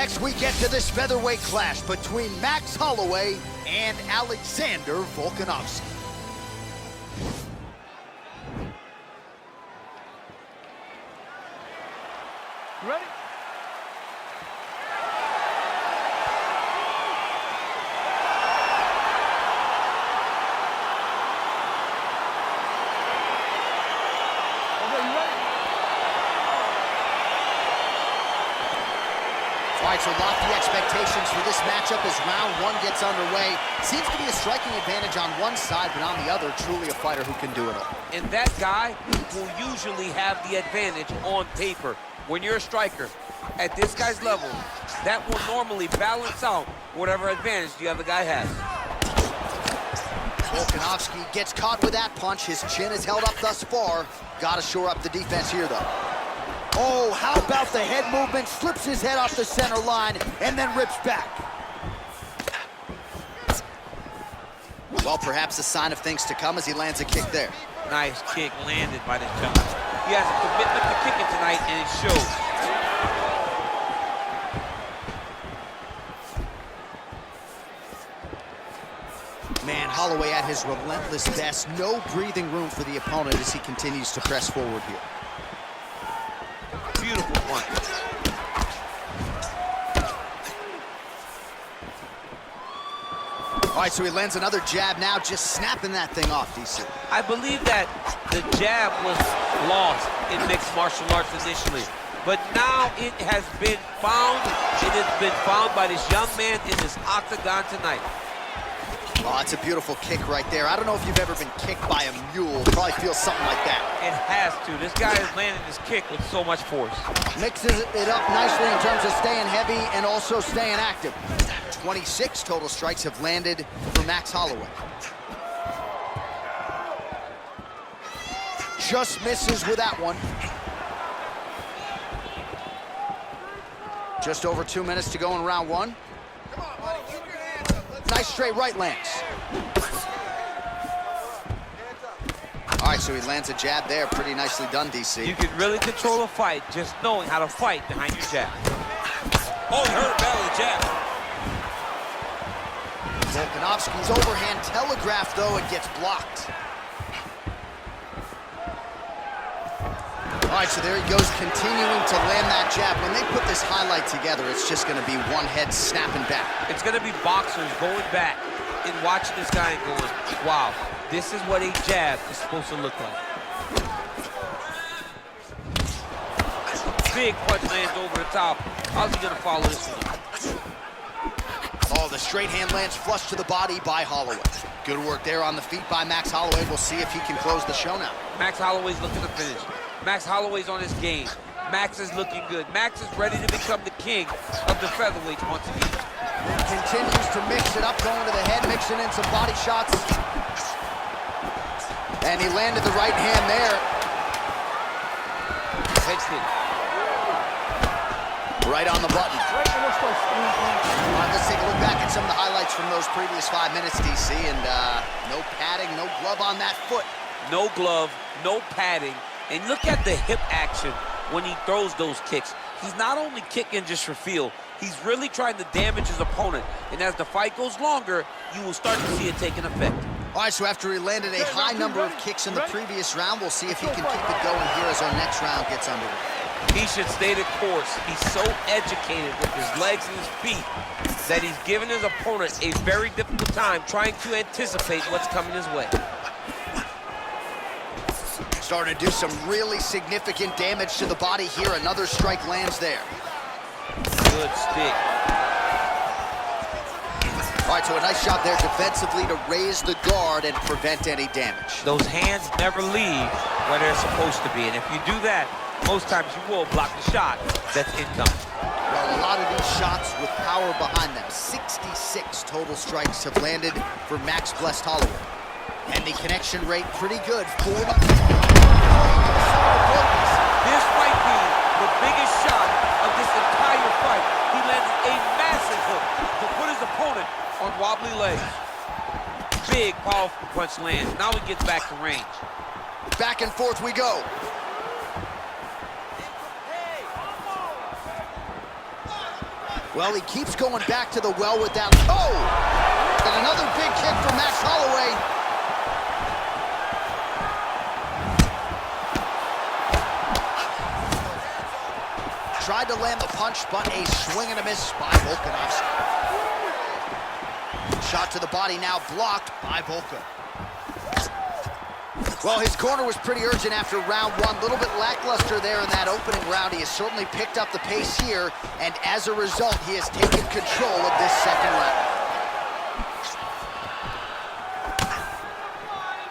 next we get to this featherweight clash between Max Holloway and Alexander Volkanovski. You ready? All right, so lofty expectations for this matchup as round one gets underway. Seems to be a striking advantage on one side, but on the other, truly a fighter who can do it all. And that guy will usually have the advantage on paper. When you're a striker at this guy's level, that will normally balance out whatever advantage the other guy has. Volkanovski gets caught with that punch. His chin is held up thus far. Got to shore up the defense here, though. Oh, how about the head movement? Slips his head off the center line and then rips back. Well, perhaps a sign of things to come as he lands a kick there. Nice kick landed by this gentleman. He has a commitment to kicking tonight, and it shows. Man, Holloway at his relentless best. No breathing room for the opponent as he continues to press forward here. Beautiful one. All right, so he lands another jab now, just snapping that thing off, DC. I believe that the jab was lost in mixed martial arts initially, but now it has been found. It has been found by this young man in this octagon tonight. Oh, it's a beautiful kick right there. I don't know if you've ever been kicked by a mule. Probably feels something like that. It has to. This guy is landing this kick with so much force. Mixes it up nicely in terms of staying heavy and also staying active. 26 total strikes have landed for Max Holloway. Just misses with that one. Just over 2 minutes to go in round one. Nice straight right lands. All right, so he lands a jab there. Pretty nicely done, DC. You can really control a fight just knowing how to fight behind your jab. Oh, he hurt badly, jab. Volkanovski's overhand telegraphed, though, and gets blocked. All right, so there he goes, continuing to land that jab. When they put this highlight together, it's just going to be one head snapping back. It's going to be boxers going back and watching this guy and going, wow, this is what a jab is supposed to look like. Big punch lands over the top. How's he going to follow this one? Oh, the straight hand lands flush to the body by Holloway. Good work there on the feet by Max Holloway. We'll see if he can close the show now. Max Holloway's looking to finish. Max Holloway's on his game. Max is looking good. Max is ready to become the king of the featherweights once again. Continues to mix it up, going to the head, mixing in some body shots. And he landed the right hand there. Fixed it. Right on the button. All right, let's take a look back at some of the highlights from those previous 5 minutes, DC. And no padding, no glove on that foot. No glove, no padding. And look at the hip action when he throws those kicks. He's not only kicking just for feel, he's really trying to damage his opponent. And as the fight goes longer, you will start to see it taking effect. All right, so after he landed a high number of kicks in the previous round, we'll see if he can keep it going here as our next round gets underway. He should stay the course. He's so educated with his legs and his feet that he's giving his opponent a very difficult time trying to anticipate what's coming his way. Starting to do some really significant damage to the body here. Another strike lands there. Good stick. All right, so a nice shot there defensively to raise the guard and prevent any damage. Those hands never leave where they're supposed to be. And if you do that, most times you will block the shot that's incoming. Well, a lot of these shots with power behind them. 66 total strikes have landed for Max Blessed Holloway. And the connection rate pretty good. 40. This might be the biggest shot of this entire fight. He landed a massive hook to put his opponent on wobbly legs. Big, powerful punch lands. Now he gets back to range. Back and forth we go. Well, he keeps going back to the well with that. Oh! And another big kick from Max Holloway. Tried to land the punch, but a swing and a miss by Volkanovski. Shot to the body now blocked by Volka. Well, his corner was pretty urgent after round one. A little bit lackluster there in that opening round. He has certainly picked up the pace here, and as a result, he has taken control of this second round.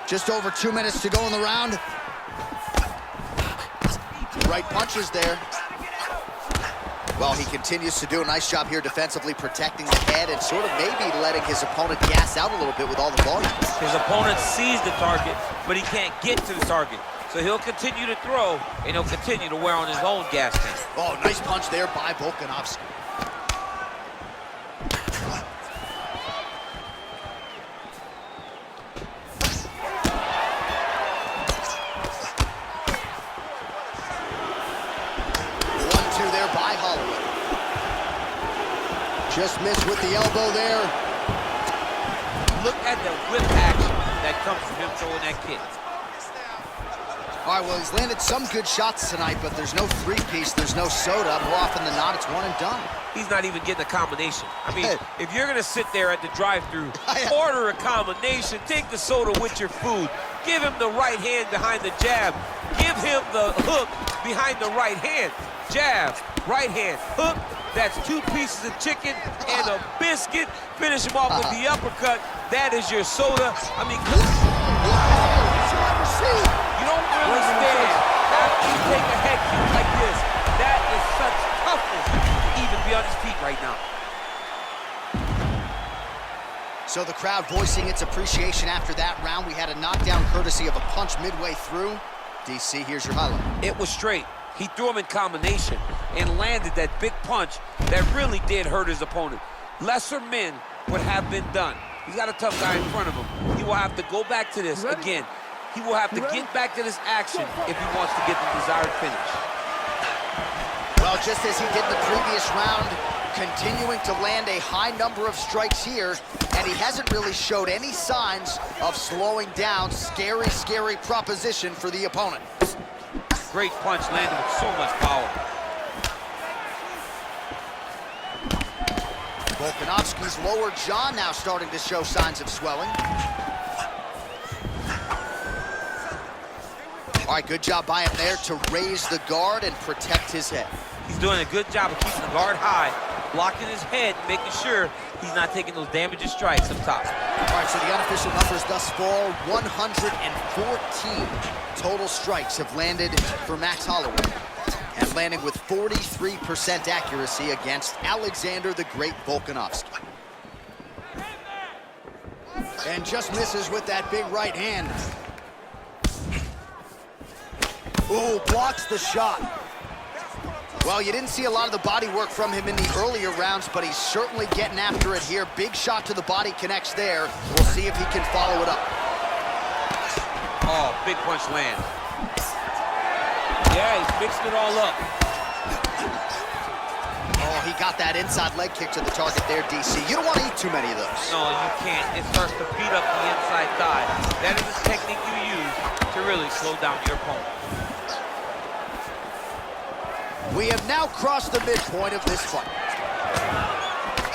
Just over 2 minutes to go in the round. Right punches there. Well, he continues to do a nice job here defensively, protecting the head and sort of maybe letting his opponent gas out a little bit with all the volume. His opponent sees the target, but he can't get to the target. So he'll continue to throw, and he'll continue to wear on his own gas tank. Oh, nice punch there by Volkanovski. Just missed with the elbow there. Look at the whip action that comes from him throwing that kick. All right, well, he's landed some good shots tonight, but there's no three-piece, there's no soda. More often than not, it's one and done. He's not even getting a combination. I mean, if you're going to sit there at the drive-thru, order a combination, take the soda with your food, give him the right hand behind the jab, give him the hook behind the right hand. Jab, right hand, hook. That's 2 pieces of chicken and a biscuit. Finish him off with the uppercut. That is your soda. I mean, you don't really stand after you take a head kick like this. That is such toughness to even be on his feet right now. So the crowd voicing its appreciation after that round. We had a knockdown courtesy of a punch midway through. DC, here's your highlight. It was straight. He threw him in combination and landed that big punch that really did hurt his opponent. Lesser men would have been done. He's got a tough guy in front of him. He will have to go back to this again. He will have to get back to this action if he wants to get the desired finish. Well, just as he did the previous round, continuing to land a high number of strikes here, and he hasn't really showed any signs of slowing down. Scary, scary proposition for the opponent. Great punch landed with so much power. Volkanovski's lower jaw now starting to show signs of swelling. All right, good job by him there to raise the guard and protect his head. He's doing a good job of keeping the guard high, blocking his head, making sure he's not taking those damaging strikes up top. All right, so the unofficial numbers thus far, 114 total strikes have landed for Max Holloway, and landing with 43% accuracy against Alexander the Great Volkanovski. And just misses with that big right hand. Ooh, blocks the shot. Well, you didn't see a lot of the body work from him in the earlier rounds, but he's certainly getting after it here. Big shot to the body connects there. We'll see if he can follow it up. Oh, big punch land. Yeah, he's mixing it all up. Oh, he got that inside leg kick to the target there, DC. You don't want to eat too many of those. No, you can't. It starts to beat up the inside thigh. That is the technique you use to really slow down your opponent. We have now crossed the midpoint of this fight.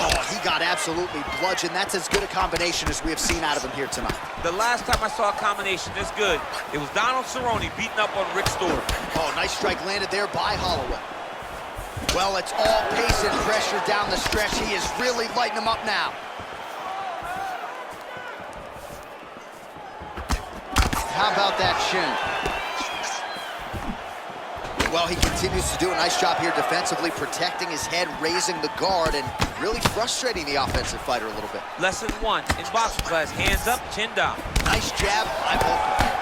Oh, he got absolutely bludgeoned. That's as good a combination as we have seen out of him here tonight. The last time I saw a combination this good, it was Donald Cerrone beating up on Rick Story. Oh, nice strike landed there by Holloway. Well, it's all pace and pressure down the stretch. He is really lighting him up now. How about that shin? Well, he continues to do a nice job here defensively, protecting his head, raising the guard, and really frustrating the offensive fighter a little bit. Lesson 1 in boxing class, hands up, chin down. Nice jab by Volka.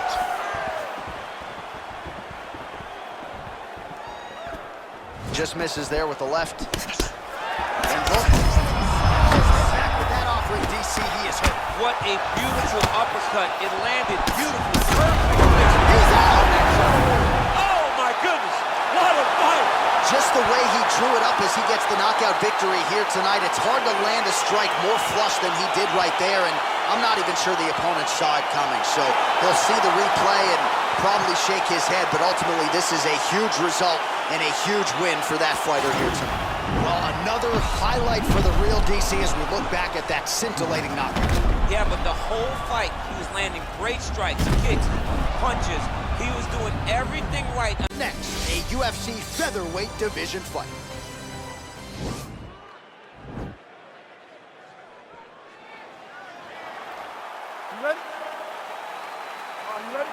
Just misses there with the left. And Volka back with that offering, DC. He is hurt. What a beautiful uppercut. It landed beautiful, perfect. He's out! Oh, my goodness. What a fight. just the way he drew it up as he gets the knockout victory here tonight, it's hard to land a strike more flush than he did right there, and I'm not even sure the opponent saw it coming. So he'll see the replay and probably shake his head, but ultimately this is a huge result and a huge win for that fighter here tonight. Well, another highlight for the real DC as we look back at that scintillating knockout. Yeah, but the whole fight, he was landing great strikes, kicks, punches. He was doing everything right. Next, a UFC featherweight division fight. You ready? Are you ready?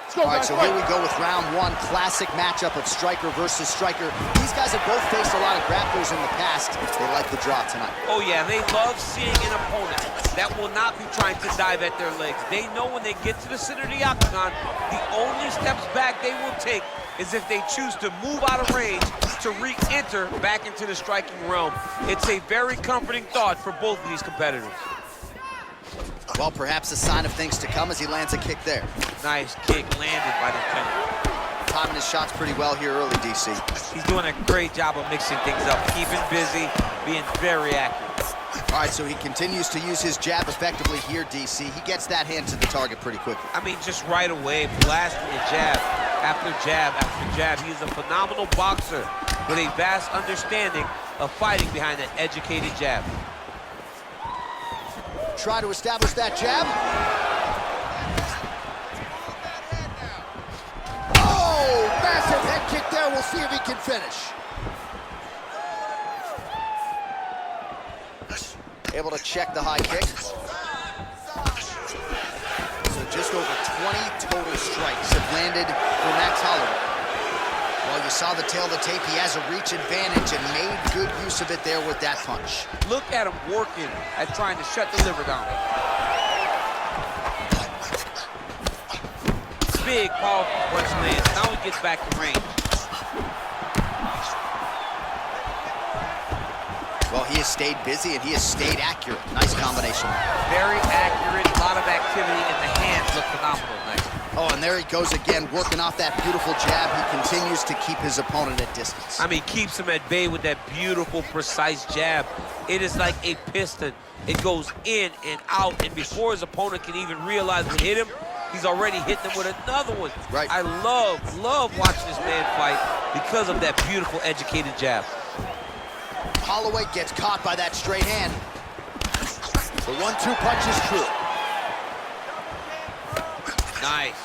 Let's go, All right, so here we go with round one. Classic matchup of striker versus striker. These guys have both faced a lot of grapplers in the past. They like the draw tonight. Oh, yeah, they love seeing an opponent that will not be trying to dive at their legs. They know when they get to the center of the octagon, the only steps back they will take is if they choose to move out of range to re-enter back into the striking realm. It's a very comforting thought for both of these competitors. Well, perhaps a sign of things to come as he lands a kick there. Nice kick landed by the defender. Timing his shots pretty well here early, DC. He's doing a great job of mixing things up, keeping busy, being very accurate. All right, so he continues to use his jab effectively here, DC. He gets that hand to the target pretty quickly. I mean, just right away, blasting the jab after jab after jab. He's a phenomenal boxer with a vast understanding of fighting behind an educated jab. Try to establish that jab. Oh, massive head kick there. We'll see if he can finish. Able to check the high kick. So just over 20 total strikes have landed for Max Holloway. Well, you saw the tail of the tape. He has a reach advantage and made good use of it there with that punch. Look at him working at trying to shut the liver down. Big, powerful punch lands. Now he gets back to range. Well, he has stayed busy and he has stayed accurate. Nice combination. Very accurate, a lot of activity, and the hands look phenomenal tonight. Oh, and there he goes again, working off that beautiful jab. He continues to keep his opponent at distance. I mean, keeps him at bay with that beautiful, precise jab. It is like a piston. It goes in and out, and before his opponent can even realize what hit him, he's already hitting him with another one. Right. I love watching this man fight because of that beautiful, educated jab. Holloway gets caught by that straight hand. The 1-2 punch is true. Nice.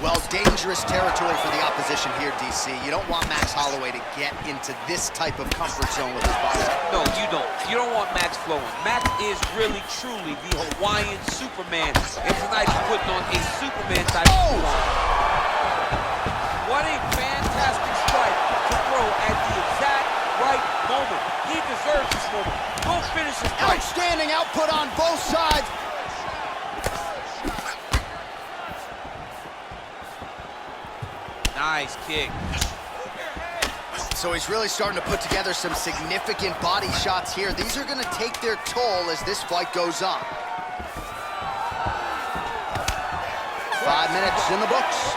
Well, dangerous territory for the opposition here, DC. You don't want Max Holloway to get into this type of comfort zone with his boxing. No, you don't. You don't want Max flowing. Max is really, truly the Hawaiian Superman. And tonight he's putting on a Superman type of form. What a fantastic strike to throw at the exact right moment. He deserves this moment. Go finish his fight. Outstanding output on both sides. Nice kick. So he's really starting to put together some significant body shots here. These are going to take their toll as this fight goes on. 5 minutes in the books.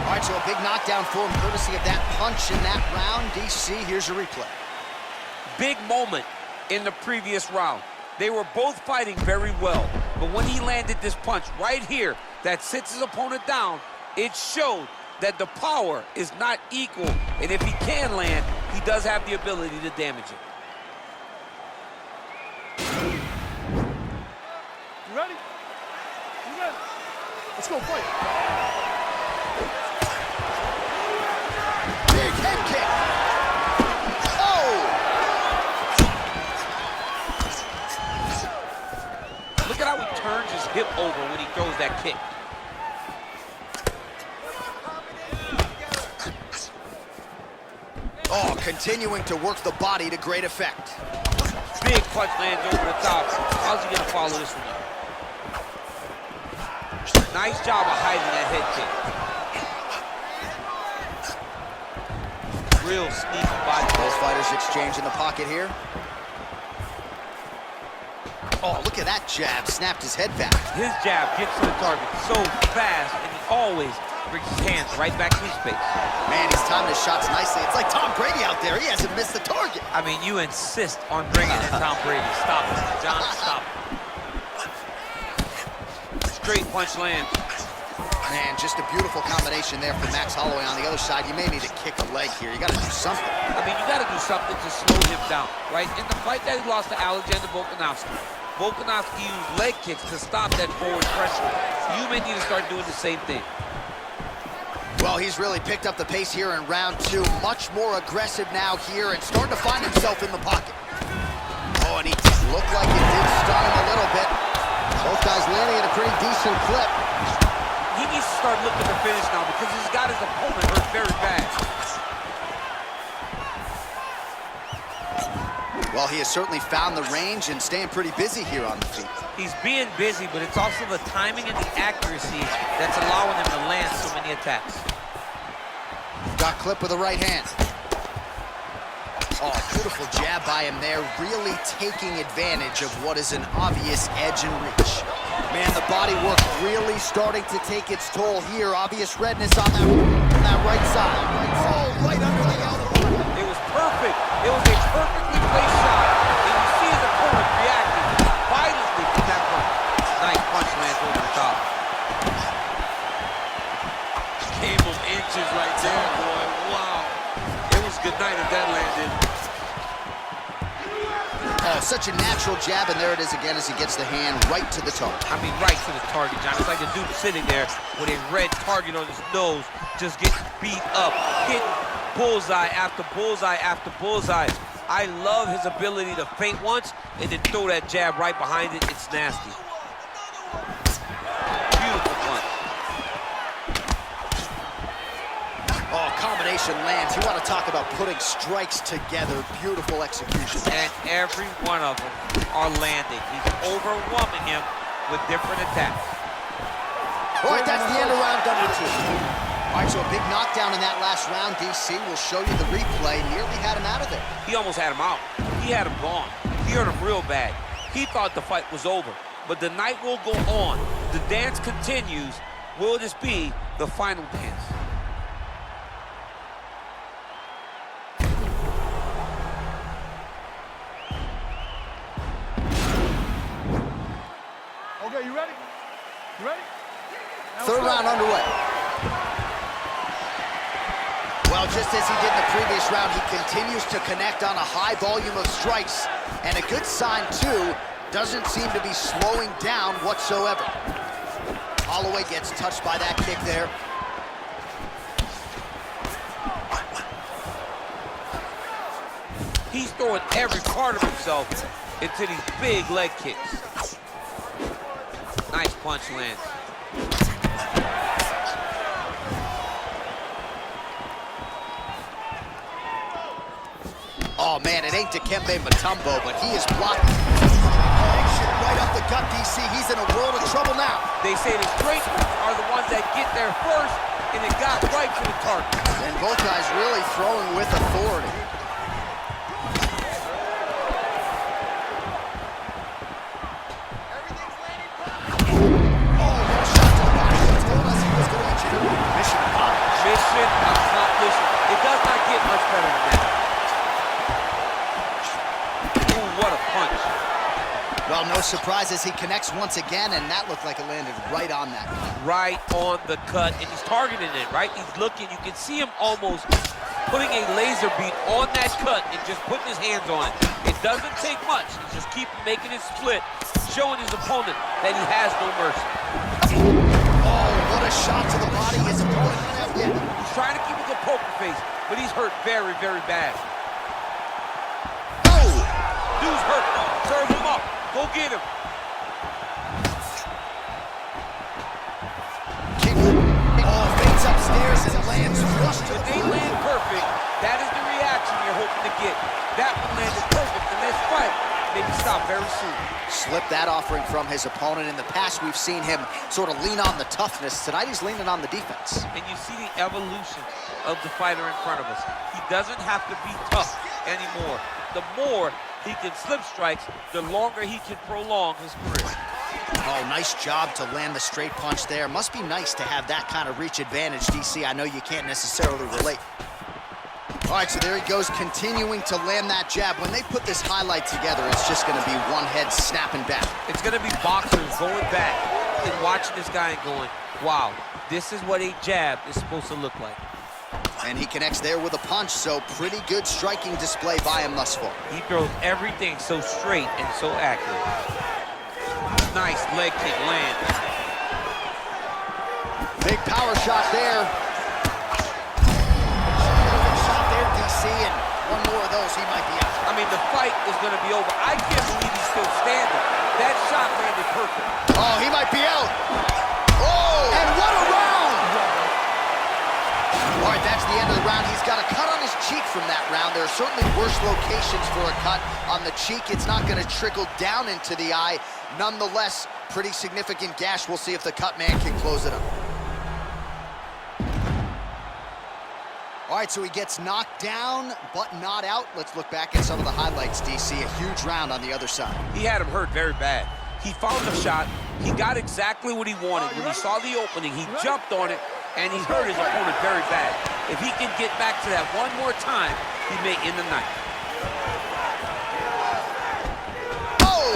All right, so a big knockdown for him, courtesy of that punch in that round. DC, here's a replay. Big moment in the previous round. They were both fighting very well, but when he landed this punch right here that sits his opponent down, it showed that the power is not equal, and if he can land, he does have the ability to damage it. You ready? You ready? Let's go fight. Big head kick. Oh! Look at how he turns his hip over when he throws that kick. Oh, continuing to work the body to great effect. Big punch lands over the top. How's he gonna follow this one up? Nice job of hiding that head kick. Real sneaky body. Both fighters exchange in the pocket here. Oh, look at that jab. Snapped his head back. His jab gets to the target so fast, and he always Brings his hands right back to his face. Man, he's timing his shots nicely. It's like Tom Brady out there. He hasn't missed the target. I mean, you insist on bringing in Tom Brady. Stop it, John, stop it. Straight punch lands. Man, just a beautiful combination there from Max Holloway on the other side. You may need to kick a leg here. You got to do something. I mean, you got to do something to slow him down, right? In the fight that he lost to Alexander Volkanovski, Volkanovski used leg kicks to stop that forward pressure. You may need to start doing the same thing. Well, he's really picked up the pace here in round 2. Much more aggressive now here and starting to find himself in the pocket. Oh, and he looked like it did stun him a little bit. Both guys landing at a pretty decent clip. He needs to start looking to finish now because he's got his opponent hurt very bad. Well, he has certainly found the range and staying pretty busy here on the feet. He's being busy, but it's also the timing and the accuracy that's allowing him to land so many attacks. Got clipped with the right hand. Oh, beautiful jab by him there, really taking advantage of what is an obvious edge and reach. Man, the body work really starting to take its toll here. Obvious redness on that right side. Oh, right under the elbow. It was perfect. It was a perfectly placed shot. And you see his opponent reacting violently to that punch. Nice punch lands over the top. Gave him inches right there, boy. Wow. It was good night if that landed. Oh, such a natural jab, and there it is again as he gets the hand right to the target. I mean, right to the target, John. It's like a dude sitting there with a red target on his nose, just getting beat up, hitting bullseye after bullseye after bullseye. I love his ability to feint once and then throw that jab right behind it. It's nasty. Beautiful punch. Oh, combination lands. You want to talk about putting strikes together. Beautiful execution. And every one of them are landing. He's overwhelming him with different attacks. All right, that's the end of round number 2. All right, so a big knockdown in that last round. DC will show you the replay. Nearly had him out of there. He almost had him out. He had him gone. He hurt him real bad. He thought the fight was over. But the night will go on. The dance continues. Will this be the final dance? Okay, you ready? You ready? Third round underway. Well, just as he did in the previous round, he continues to connect on a high volume of strikes. And a good sign, too, doesn't seem to be slowing down whatsoever. Holloway gets touched by that kick there. He's throwing every part of himself into these big leg kicks. Nice punch lands. Oh, man, it ain't Dikembe Mutombo, but he is blocking. Connection right up the gut, DC. He's in a world of trouble now. They say the great are the ones that get there first, and it got right to the target. And both guys really throwing with authority. Mission accomplished. It does not get much better than that. Ooh, what a punch. Well, no surprises. He connects once again, and that looked like it landed right on that. Right on the cut, and he's targeting it, right? He's looking. You can see him almost putting a laser beam on that cut and just putting his hands on it. It doesn't take much. He just keeps making it split, showing his opponent that he has no mercy. Oh, what a shot to the body. His opponent went out with. He's trying to keep a good poker face, but he's hurt very, very bad. Oh! Dude's hurt. Serve him up. Go get him. Oh, fades upstairs and lands flush to the If they land perfect, that is the reaction you're hoping to get. That one landed perfect in this fight. Maybe stop very soon. Slipped that offering from his opponent. In the past, we've seen him sort of lean on the toughness. Tonight, he's leaning on the defense. And you see the evolution of the fighter in front of us. He doesn't have to be tough anymore. The more he can slip strikes, the longer he can prolong his career. Oh, nice job to land the straight punch there. Must be nice to have that kind of reach advantage, DC. I know you can't necessarily relate. All right, so there he goes, continuing to land that jab. When they put this highlight together, it's just going to be one head snapping back. It's going to be boxers going back and watching this guy and going, wow, this is what a jab is supposed to look like. And he connects there with a punch, so pretty good striking display by him thus far. He throws everything so straight and so accurate. Nice leg kick lands. Big power shot there. Shot there, DC, and one more of those, he might be out. I mean, the fight is going to be over. I can't believe he's still standing. That shot landed perfect. Oh, he might be out. Oh, and what a round! All right, that's the end of the round. He's got a cut on his cheek from that round. There are certainly worse locations for a cut on the cheek. It's not going to trickle down into the eye. Nonetheless, pretty significant gash. We'll see if the cut man can close it up. All right, so he gets knocked down, but not out. Let's look back at some of the highlights, DC. A huge round on the other side. He had him hurt very bad. He found the shot. He got exactly what he wanted. When he saw the opening, he jumped on it, and he hurt his opponent very bad. If he can get back to that one more time, he may end the night. Oh!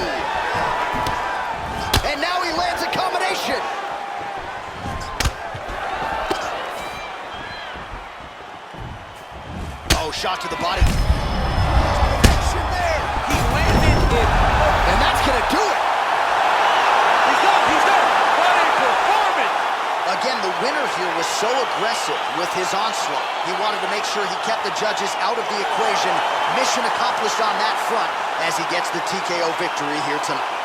And now he lands a combination. Oh, shot to the body. Action there. He landed it. And that's going to do it. He's done. He's done. What a performance. Again, the winner here was so aggressive with his onslaught. He wanted to make sure he kept the judges out of the equation. Mission accomplished on that front as he gets the TKO victory here tonight.